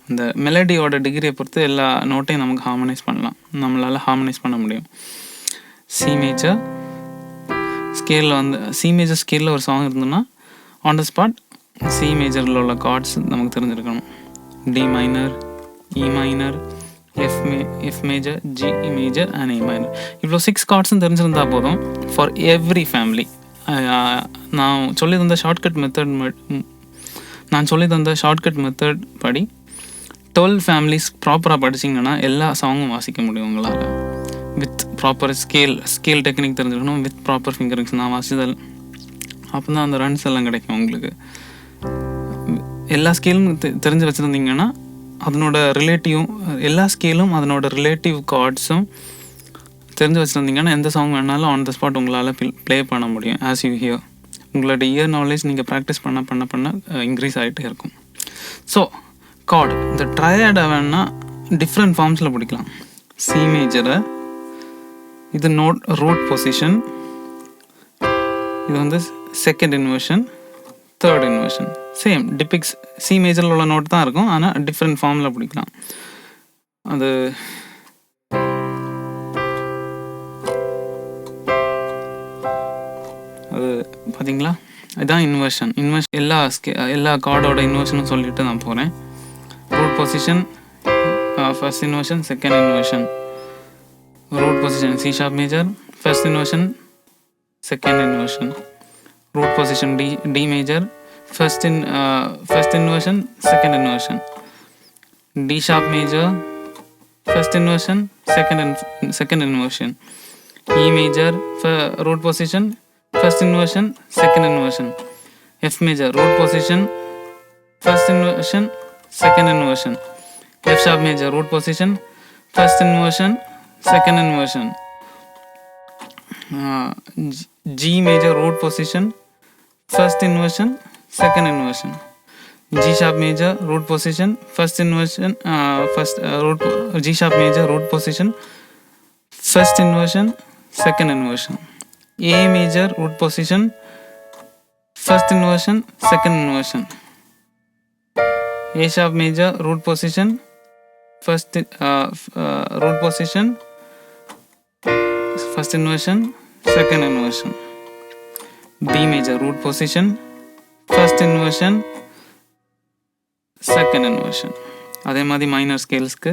அந்த மெலடியோட டிகிரியை பொறுத்து எல்லா நோட்டையும் நமக்கு ஹார்மனைஸ் பண்ணலாம், நம்மளால் ஹார்மனைஸ் பண்ண முடியும். சி மேஜர் ஸ்கேலில் வந்து சி மேஜர் ஸ்கேலில் ஒரு சாங் இருந்ததுன்னா ஆன் த ஸ்பாட் சி மேஜரில் உள்ள கார்ட்ஸ் நமக்கு தெரிஞ்சிருக்கணும். D minor, E minor, F major, G major and A minor. இவ்வளோ 6 கார்ட்ஸும் தெரிஞ்சிருந்தால் போதும் ஃபார் எவ்ரி ஃபேமிலி. நான் சொல்லி தந்த ஷார்ட்கட் மெத்தட் படி 12 ஃபேமிலிஸ் ப்ராப்பராக படிச்சிங்கன்னா எல்லா சாங்கும் வாசிக்க முடியும் உங்களால். வித் ப்ராப்பர் ஸ்கேல் டெக்னிக் தெரிஞ்சுக்கணும், வித் ப்ராப்பர் ஃபிங்கரிங்ஸ். நான் வாசிதல் அப்போ தான் அந்த ரன்ஸ் எல்லாம் கிடைக்கும் உங்களுக்கு. எல்லா ஸ்கேலும் தெரிஞ்சு வச்சுருந்தீங்கன்னா அதனோட எல்லா ஸ்கேலும் அதனோட ரிலேட்டிவ் கார்ட்ஸும் தெரிஞ்சு வச்சுருந்தீங்கன்னா எந்த சாங் வேணாலும் ஆன் த ஸ்பாட் உங்களால் ப்ளே பண்ண முடியும். ஆஸ் யூ ஹியர் உங்களோட இயர் நாலேஜ் நீங்கள் ப்ராக்டிஸ் பண்ண இன்க்ரீஸ் ஆகிட்டே இருக்கும். ஸோ கார்டு இந்த ட்ரையாடை வேணால் டிஃப்ரெண்ட் ஃபார்ம்ஸில் பிடிக்கலாம். சி மேஜரை இது ரூட் பொசிஷன், இது வந்து second inversion, third inversion. Same depicts C மேஜரில் உள்ள நோட் தான் இருக்கும், ஆனால் டிஃப்ரெண்ட் ஃபார்மில் பிடிக்கலாம். அது பார்த்தீங்களா, இதுதான் இன்வர்ஷன். எல்லா கார்டோட இன்வர்ஷனும் சொல்லிட்டு நான் போகிறேன். Root position first inversion, second inversion. Root position C sharp major, first inversion, second inversion. Root position D major, first inversion, second inversion. D sharp major, first inversion, second inversion. E major, root position, first inversion, second inversion. F major, root position, first inversion, second inversion. F sharp major, root position, first inversion, second inversion. G major, root position, first inversion, second inversion. G sharp major, root position, first inversion, G sharp major, root position, first inversion, second inversion. A major, root position, first inversion, second inversion. A sharp major, root position, root position, first inversion, second inversion. B major, root position, first inversion, second inversion. அதே மாதிரி minor ஸ்கேல்ஸ்க்கு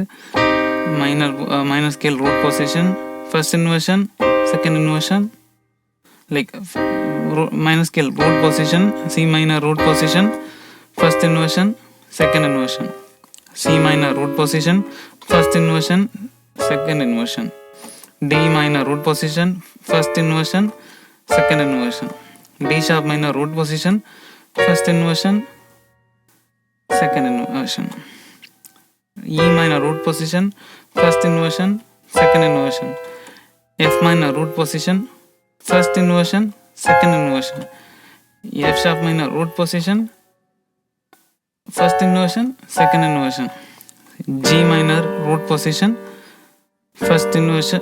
minor scale root position, first inversion, second inversion. Like minor scale root position, C minor root position, first inversion, second inversion. C minor root position, first inversion, second inversion. D minor root position, first inversion, second inversion. D sharp minor root position, first inversion, second inversion. E minor root position, first inversion, second inversion. F minor root position, first inversion, second inversion. F sharp minor root position, first inversion, second inversion. G minor root position, first inversion,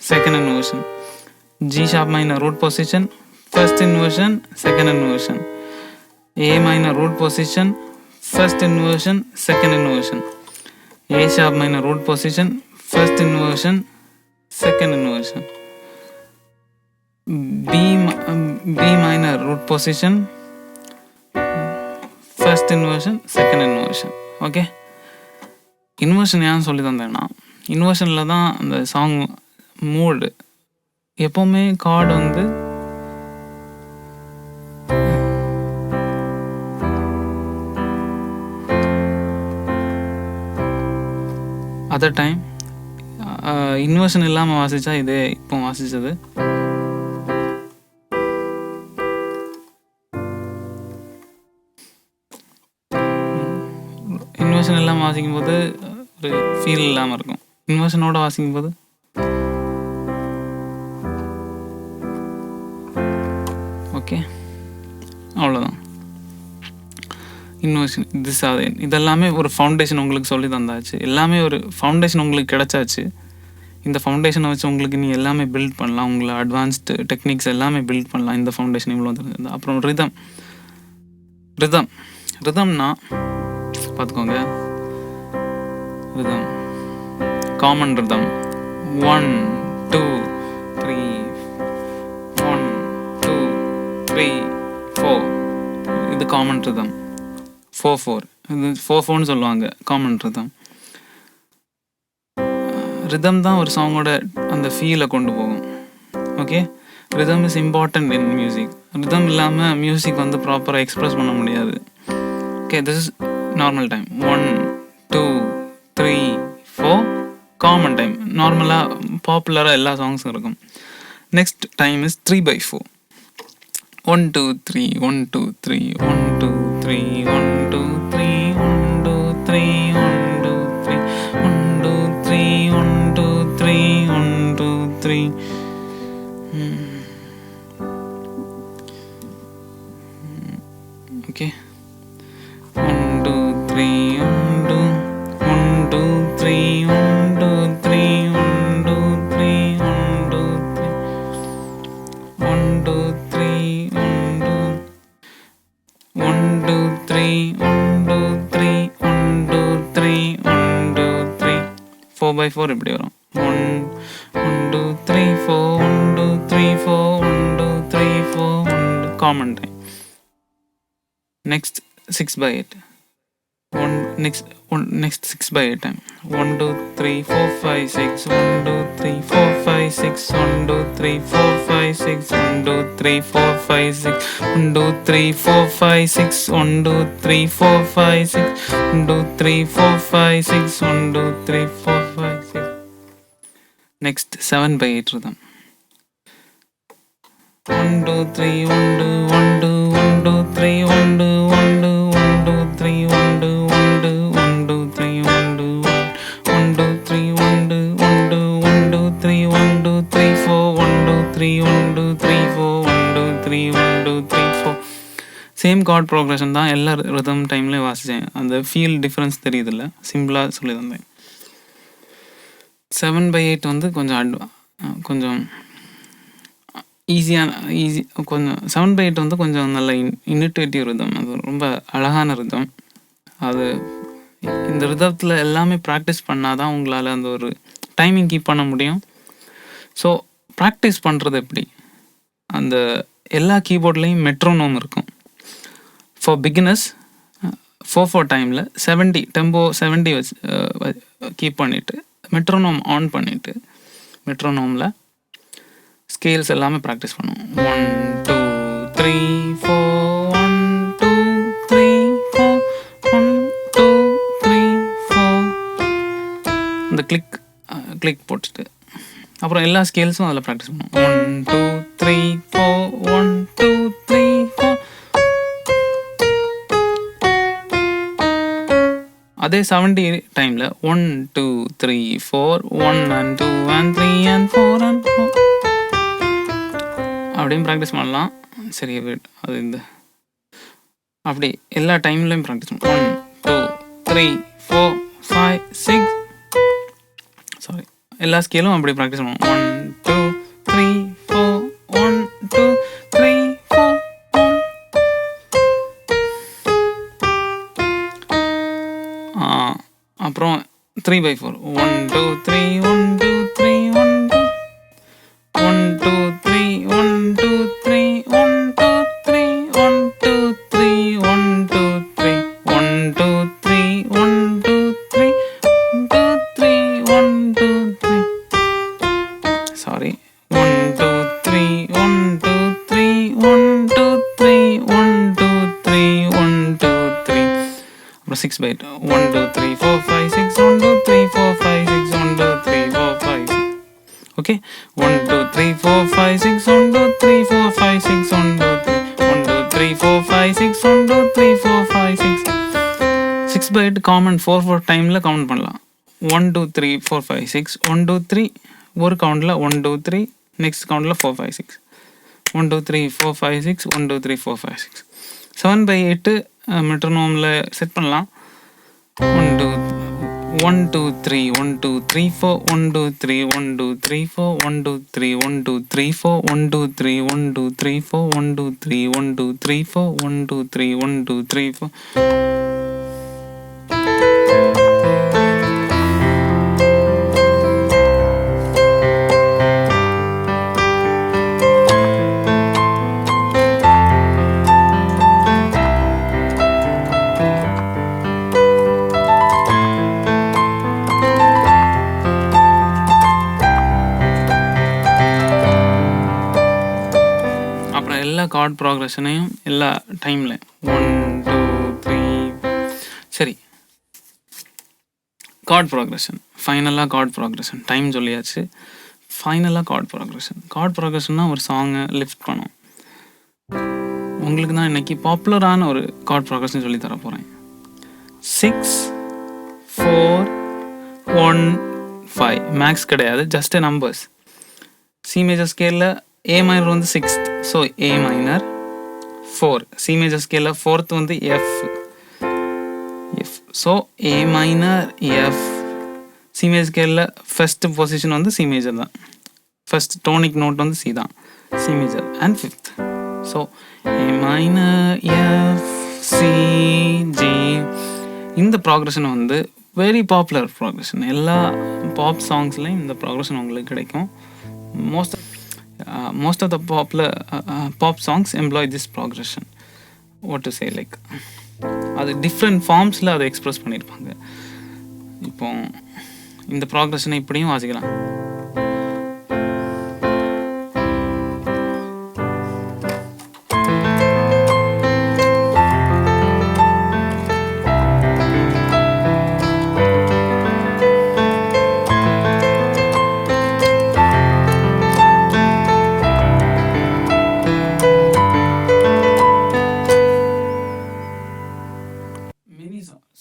second inversion. G sharp minor root position, first inversion, second inversion. A minor root position, first inversion, second inversion. A sharp minor root position, first inversion, second inversion. B minor root position, first inversion, second inversion. Okay, inversion ஏன் சொல்லி தந்தேன்னா, இன்வர்ஷனில் தான் அந்த song மூடு. எப்போவுமே card வந்து other time inversion இல்லாமல் வாசித்தா இதே இப்போ வாசித்தது. இன்வர்ஷன் இல்லாமல் வாசிக்கும் போது ஒரு ஃபீல் இல்லாமல் இருக்கும். இன்வர்ஷனோட வாசிக்கும் போது ஓகே, அவ்வளோதான். இன்வர்ஷன் இதெல்லாமே ஒரு ஃபவுண்டேஷன் உங்களுக்கு சொல்லி தந்தாச்சு. எல்லாமே ஒரு ஃபவுண்டேஷன் உங்களுக்கு கிடச்சாச்சு. இந்த ஃபவுண்டேஷனை வச்சு உங்களுக்கு நீ எல்லாமே பில்ட் பண்ணலாம். உங்களை அட்வான்ஸ்டு டெக்னிக்ஸ் எல்லாமே பில்ட் பண்ணலாம். இந்த ஃபவுண்டேஷன் இவ்வளோ தெரிஞ்சது. அப்புறம் ரிதம்னா பார்த்துக்கோங்க. Rhythm, common rhythm 1 2 3 1 2 3 4. இது காமன் ரிதம். 4/4 இது 4/4ன்னு சொல்லுவாங்க காமன் ரிதம். ரிதம் தான் ஒரு சாங்கோட அந்த ஃபீலை கொண்டு போகும். Okay, rhythm is important in music. Rhythm இல்லாமல் மியூசிக் வந்து ப்ராப்பராக எக்ஸ்ப்ரெஸ் பண்ண முடியாது. Okay, this is normal time 1 2 3 4 common time. நார்மலாக பாப்புலராக எல்லா சாங்ஸும் இருக்கும். Next time is 3/4. 1 2 3 1 2 3 1 2 3 1 2 3 1 2 3 1 2 3 1 2 3 1 2 3 1 2 3. ஓகே, 1 2 3 1 2 1 2 3 1 2 3 1 2 3 1 2 3 1 2 3 1 2 1 2 3 1 2 3 1 2 3 1 2 3 4/4 இப்படி வரும். 1 2 3 4 1 2 3 4 1 2 3 4 1 common time. Next 6/8. Next 6/8 time. 1 2 3 4 5 6 1 2 3 4 5 6 1 2 3 4 5 6 1 2 3 4 5 6 1 2 3 4 5 6 1 2 3 4 5 6 1 2 3 4 5 6 1 2 3 4 5 6. Next 7/8 rhythm. 1 2 3 1 2 1 2 1 2 3 1 2 1 2 1 2 3 1 2 1 2 1 2 3 1 2 1 2 3 1 2 1 2 1 2 3 1 2 3 4 1 2 3 1 2 3 4 1 2 3 1 2 3 4. Same card progression தான் எல்லா ரிதம் டைம்லேயும் வாசித்தேன். அந்த ஃபீல் டிஃப்ரென்ஸ் தெரியுதில்ல, சிம்பிளாக சொல்லி தந்தேன். 7/8 வந்து கொஞ்சம் ஈஸி கொஞ்சம் 7/8 வந்து கொஞ்சம் நல்ல இனிட்டேட்டிவ் ரிதம். அது ரொம்ப அழகான ரிதம். அது இந்த ரிதத்தில் எல்லாமே ப்ராக்டிஸ் பண்ணால் தான் உங்களால் அந்த ஒரு டைமிங் கீப் பண்ண முடியும். ஸோ ப்ராக்டிஸ் பண்ணுறது எப்படி? அந்த எல்லா கீபோர்ட்லேயும் மெட்ரோனோம் இருக்கும். ஃபார் பிகினர்ஸ் 4/4 டைமில் 70 டெம்போ 70 வச்சு கீப் பண்ணிவிட்டு மெட்ரோனோம் ஆன் பண்ணிவிட்டு மெட்ரோனோமில் ஸ்கேல்ஸ் எல்லாமே ப்ராக்டிஸ் பண்ணுவோம். 1 2 3 4 1 2 3 4 1 2 3 4. இந்த கிளிக் போட்டுட்டு அப்புறம் எல்லா ஸ்கேல்ஸும் அதில் ப்ராக்டிஸ் பண்ணுவோம். 1 2 3 4 1 2 3 4. அதே 70 டைமில் 1 2 3 4 1 and 2 and 3 and 4 and 4 அப்படியும் ப்ராக்டிஸ் பண்ணலாம். சரி, அது அப்படி எல்லா டைம்லையும் ப்ராக்டிஸ் பண்ணலாம். 1 2 3 4 5 6 சாரி எல்லா ஸ்கேலும் அப்படி ப்ராக்டிஸ் பண்ணுவோம். 1 2 3 4 3/4. 1 2 3 1 2 3 1 2 1 2 3 1 2 3 1 2 3 1 2 3 1 2 3 1 2 3 1 2 3 1 2 3 1 2 3. Sorry. 1 2 3 1 2 3 1 2 3 1 2 3 1 2 3. அப்புறம் 6/8. 1 2 3 4 5 6 1 2 3 4 5 6 1 2 3 4 5 6. Okay, 1 2 3 4 5 6 1 2 3 4 5 6 1 2 3 1 2 3 4 5 6 1 2 3 4 5 6. 6/8 காமன் 4 4 டைமில் கவுண்ட் பண்ணலாம். 1 2 3 4 5 6 1 2 3 ஒரு கவுண்டில் 1 2 3 நெக்ஸ்ட் கவுண்டில் 4 5 6 1 2 3 4 5 6 1 2 3 4 5 6. 7/8 மெட்ரோனோமில் செட் பண்ணலாம். 1 2 1 2 3 1 2 3 4 1 2 3 1 2 3 4 1 2 3 1 2 3 4 1 2 3 1 2 3 4 1 2 3 1 2 3 4 1 2 3 1 2 3 4. எல்லா கார்ட் ப்ராக்ரஷனையும் எல்லா டைமில் 1 2 3. சரி, கார்ட் ப்ராக்ரஷன் ஃபைனலாக கார்ட் ப்ராக்ரஷன் டைம் சொல்லியாச்சு. ஃபைனலாக கார்ட் ப்ராக்ரஷன்னா ஒரு சாங்கை லிஃப்ட் பண்ணும். உங்களுக்கு தான் இன்றைக்கி பாப்புலரான ஒரு கார்ட் ப்ராக்ரஷன் சொல்லி தர போகிறேன். 6 4 1 5 மேக்ஸ் கிடையாது, ஜஸ்ட் நம்பர்ஸ். சி மேஜர் ஸ்கேலில் ஏ மைனர் வந்து 6th, ஸோ ஏ மைனர் 4. சி மேஜர் ஸ்கேலில் 4th வந்து எஃப், ஸோ ஏ மைனர் எஃப். சி மேஜர் ஸ்கேலில் ஃபஸ்ட்டு பொசிஷன் வந்து சி மேஜர் தான், ஃபஸ்ட் டோனிக் நோட் வந்து சி தான், C major. And 5th, so A minor F C G. இந்த progression வந்து very popular progression. எல்லா பாப் சாங்ஸ்லையும் இந்த ப்ராக்ரஷன் உங்களுக்கு கிடைக்கும். most of the popular pop songs employ this progression. What to say, like அது different ஃபார்ம்ஸில் அதை express பண்ணியிருப்பாங்க. இப்போ இந்த ப்ராக்ரஷனை இப்படியும் வாசிக்கலாம்.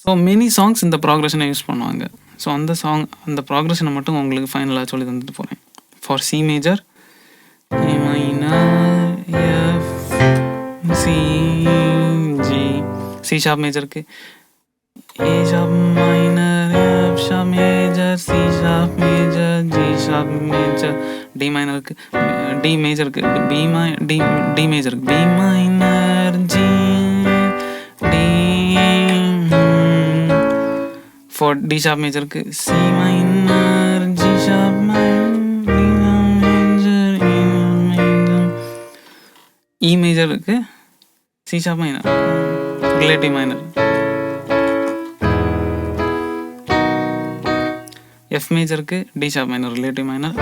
ஸோ மெனி சாங்ஸ் இந்த ப்ராக்ரஷனை யூஸ் பண்ணுவாங்க. ஸோ அந்த ப்ராக்ரஷனை மட்டும் உங்களுக்கு ஃபைனலாக சொல்லி தந்துட்டு போகிறேன். For C major, A minor F C G. C sharp மேஜருக்கு A sharp minor F sharp major C sharp major G sharp major. D மைனருக்கு டி மேஜருக்கு டி மேஜருக்கு B minor G D. For D sharp major க்கு C minor G sharp minor E major க்கு C sharp minor relative minor. F major க்கு D sharp minor relative minor.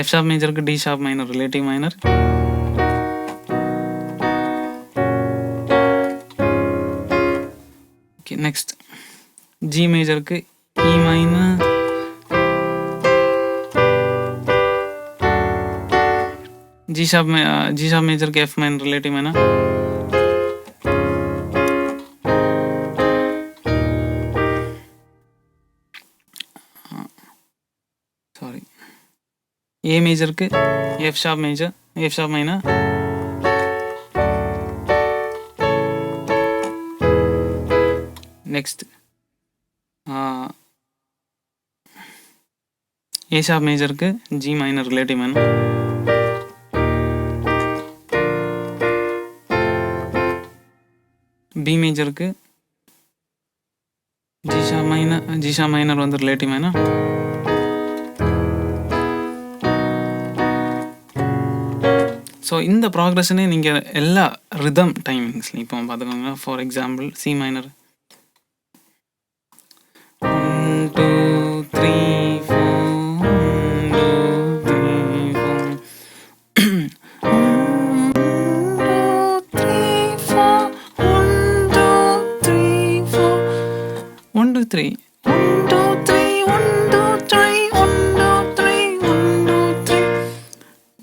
F sharp major க்கு D sharp minor relative minor. Okay, next G major க்கு E minor, G sharp major க்கு F minor relative minor. Sorry, A major க்கு F sharp major F sharp minor. Next A sharp major க்கு G minor relative minor. B B மேஜருக்கு ஜிஷா minor வந்து relative minor. So இந்த ப்ராக்ரஷனே நீங்கள் எல்லா ரிதம் டைமிங்ஸ்லையும் இப்போ பார்த்துக்கோங்க. For example C minor 1 2 3 4 1 2 3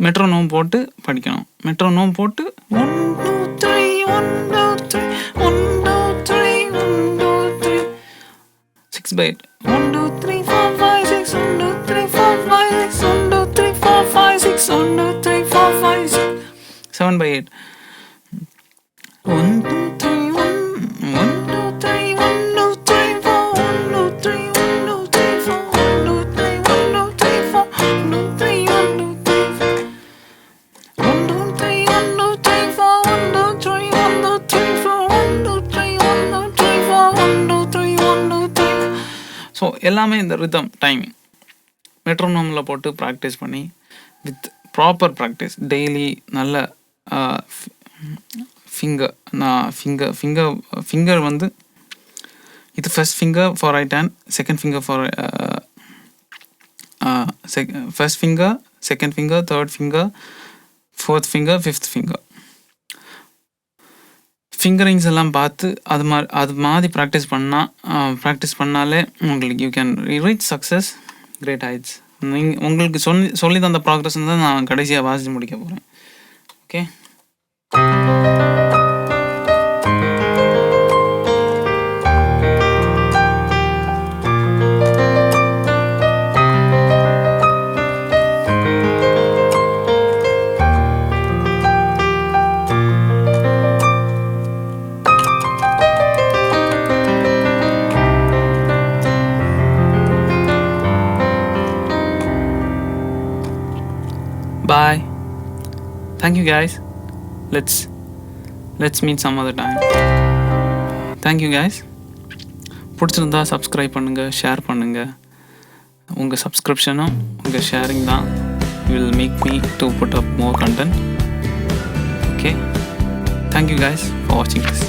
metronome போட்டு படிக்கணும். மெட்ரோனோம் போட்டு 1 2 3 1 2 3 1 2 3 1 2 3 6 by 8 1 2 3 4 5 6 1 2 3 4 5 6 1 2 3 4 5 6 1 2 3 4 5 6 7 by 8 1 2 3 1 1 2 3 1 2 3 4 1 2 3 1 2 3 4 1 2 3 1 2 3 4 1 2 3 1 2 ஸோ எல்லாமே இந்த ரிதம் டைமிங் மெட்ரோனோமில் போட்டு ப்ராக்டிஸ் பண்ணி வித் ப்ராப்பர் ப்ராக்டிஸ் டெய்லி நல்ல ஃபிங்கர் வந்து இது first finger for right hand, second finger for first finger, second finger, third finger, fourth finger, fifth finger fingerings எல்லாம் பார்த்து அது மாதிரி ப்ராக்டிஸ் பண்ணாலே உங்களுக்கு you can reach success, great heights. உங்களுக்கு சொல்லி தந்த ப்ராக்ரஸ் தான் நான் கடைசியாக வாசித்து முடிக்க போகிறேன். Okay, bye. Thank you guys. Let's meet some other time. Thank you guys. பிடிச்சிருந்தா சப்ஸ்கிரைப் பண்ணுங்கள், ஷேர் பண்ணுங்கள். உங்கள் சப்ஸ்கிரிப்ஷனும் உங்கள் ஷேரிங் தான் will make me to put up more content. Okay. Thank you guys for watching this.